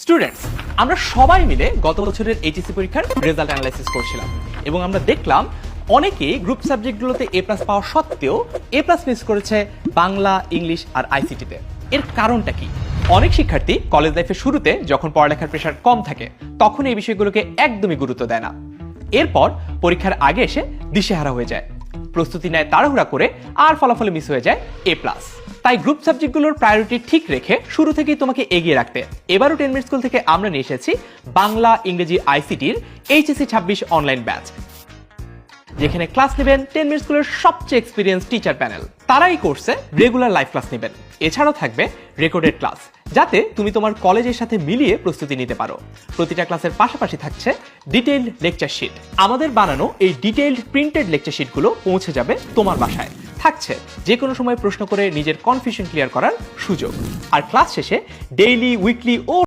Students, আমরা সবাই মিলে গত বছরের এইচএসসি পরীক্ষার রেজাল্ট অ্যানালাইসিস করছিলাম এবং আমরা দেখলাম অনেকেই গ্রুপ সাবজেক্টগুলোতে এ প্লাস পাওয়া সত্ত্বেও এ প্লাস মিস করেছে বাংলা, ইংলিশ আর আইসিটিতে। এর কারণটা কি? অনেক শিক্ষার্থী কলেজ লাইফের শুরুতে যখন পড়ালেখার প্রেশার কম থাকে তখন এই বিষয়গুলোকে একদমই গুরুত্ব দেয় না। এরপর পরীক্ষার আগে এসে দিশেহারা হয়ে যায়, প্রস্তুতি নেয় তাড়াহুড়া করে, আর ফলাফলে মিস হয়ে যায় এ প্লাস। তাই গ্রুপ সাবজেক্টগুলোর প্রায়োরিটি ঠিক রেখে শুরু থেকেই তোমাকে এগিয়ে রাখতে এবারও 10 মিনিট স্কুল থেকে আমরা নিয়ে এসেছি বাংলা, ইংরেজি, আইসিটির এইচএসসি 26 অনলাইন ব্যাচ, যেখানে ক্লাস নেবেন 10 মিনিট স্কুলের সবচেয়ে এক্সপিরিয়েন্স টিচার প্যানেল। তারা এই কোর্সে রেগুলার লাইভ ক্লাস নেবেন, এছাড়াও থাকবে রেকর্ডেড ক্লাস, যাতে তুমি তোমার কলেজের সাথে মিলিয়ে প্রস্তুতি নিতে পারো। প্রতিটা ক্লাসের পাশাপাশি থাকছে ডিটেইলড লেকচার শিট। আমাদের বানানো এই ডিটেইলড প্রিন্টেড লেকচার শিটগুলো পৌঁছে যাবে তোমার বাসায়। থাকছে যে কোনো সময় প্রশ্ন করে নিজের কনফিউশন ক্লিয়ার করার সুযোগ। আর ক্লাস শেষে ডেইলি, উইকলি ও